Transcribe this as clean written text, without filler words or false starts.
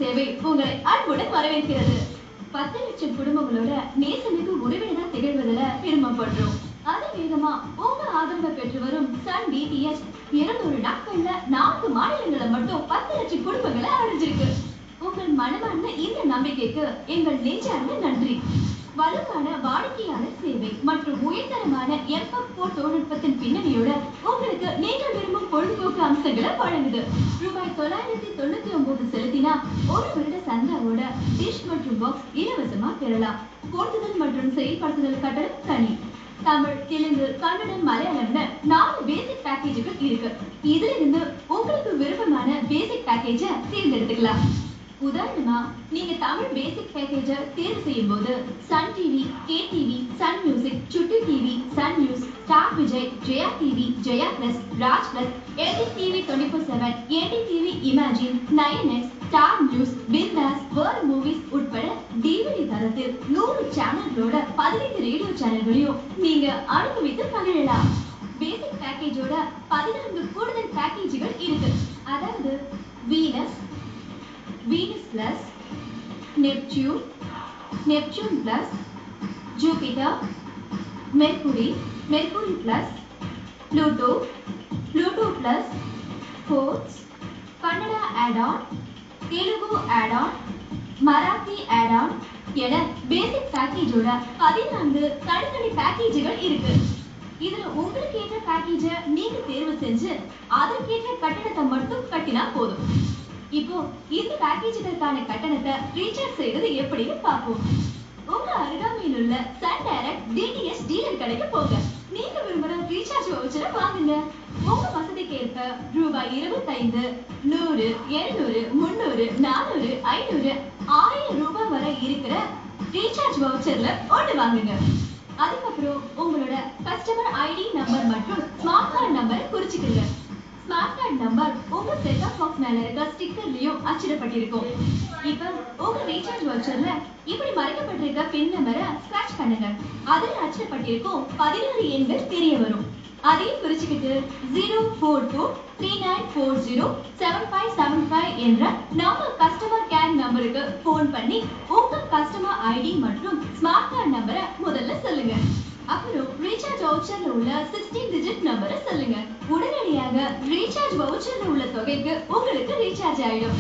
சேவை உங்களை அன்புடன் வரவேற்கிறது. 10 லட்சம் குடும்பங்களோட நேசமிகு உறவினரா திகழ்வதில் பெருமைப்படுறோம். அதிவேகமா உங்க ஆதரவை பெற்று வரும் சன் டிடிஎச் 200 நாட்கள்ல 4 மாநிலங்களை மட்டும் 10 லட்சம் குடும்பங்களை அடைஞ்சிருக்கு. உங்கள் மனமார்ந்த இந்த நம்பிக்கைக்கு எங்கள் நெஞ்சார்ந்த நன்றி. வலுவான வாடிக்கையாளர் சேவை மற்றும் உயர்தரமான M4 தொழில்நுட்பத்தின் பின்னணியோட உங்களுக்கு நீங்கள் விரும்பும் பொழுதுபோக்கு அம்சங்களை வழங்குது. ரூபாய் 999 செலுத்தினா 1 வருட சந்தாவோட டிஷ் மற்றும் பாக்ஸ் இலவசமா பெறலாம். போர்த்துதல் மற்றும் செயல்படுத்துதல் கட்டணம் தனி. தமிழ், தெலுங்கு, கன்னடம், மலையாளம்னு 4 பேசிக் பேக்கேஜுகள் இருக்கு. இதுல இருந்து உங்களுக்கு விருப்பமான பேசிக் பேக்கேஜை தேர்ந்தெடுத்துக்கலாம். உதாரணமா நீங்க தமிழ் பேசிக் பேக்கேஜ தேர்வு செய்யும் போது Sun TV, K TV, Sun music, Chutti TV, Sun news, star Vijay, Jaya TV, Jaya plus, Raj plus, LD TV 24/7, ND TV, imagine, 9X, star news, Bindass, world movies உட்பட டிவிடி தரத்தில் 100 சேனல்களோட 15 ரேடியோ சேனல்களையும் நீங்க அனுபவித்து மகிழலாம். பேசிக் பேக்கேஜோட 14 கூடுதல் பேக்கேஜுகள் இருக்கு. அதாவது Venus Plus, Neptune Plus, Jupiter, Mercury Plus, Pluto Plus, Force, Kannada add-on, Telugu add-on, Marathi add-on என பேசிக் பேக்கேஜோட 14 தனித்தனி பேக்கேஜுகள் இருக்கு. இதுல உங்களுக்கு ஏற்ற பேக்கேஜ நீங்க தேர்வு செஞ்சு அதற்கேற்ற கட்டணத்தை மட்டும் கட்டினா போதும். இப்போ இந்த பேக்கேஜுகளுக்கான கட்டணத்தை ரீசார்ஜ் செய்வது எப்படின்னு பார்ப்போம். உங்க அருகாமையில் உள்ள சன் டைரக்ட் டிடிஎச் டீலர் கடைக்கு போங்க. நீங்க விரும்புற ரீசார்ஜ் வவுச்சரை வாங்குங்க. உங்க வசதிக்கு ஏற்ப ரூபாய் 25, 100, 200, 300, 400, 500, 1000 ரூபாய் வரை இருக்கிற ரீசார்ஜ் வவுச்சர்ல ஒன்று வாங்குங்க. அதுக்கப்புறம் உங்களோட கஸ்டமர் ஐடி நம்பர் மற்றும் ஸ்மார்ட் கார்டு நம்பரை குறிச்சுக்குங்க. ஸ்மார்ட் கார்டு நம்பர் உங்க செட் ஆஃப் பாக்ஸ் மேல இருக்க ஸ்டிக்கர்லயும் அச்சிடப்பட்டிருக்கும். இப்ப உங்க ரீசார்ஜ் வவுச்சர்ல இப்படி மறைக்கப்பட்டிருக்க பின் நம்பரை ஸ்கிராட்ச் பண்ணுங்க. அதுல அச்சிடப்பட்டிருக்கும் 16 எண்கள் தெரிய வரும். அதையும் குறிச்சுக்கிட்டு 04239407575 என்ற நம்ம கஸ்டமர் கேர் நம்பருக்கு போன் பண்ணி உங்க கஸ்டமர் ஐடி மற்றும் ஸ்மார்ட் கார்டு நம்பரை முதல்ல சொல்லுங்க. அப்புறம் ரீசார்ஜ் வவுச்சர்ல உள்ள 16 டிஜிட் நம்பரை சொல்லுங்க. உடனடியாக ரீசார்ஜ் வவுச்சர்ல உள்ள தொகைக்கு உங்களுக்கு ரீசார்ஜ் ஆயிடும்.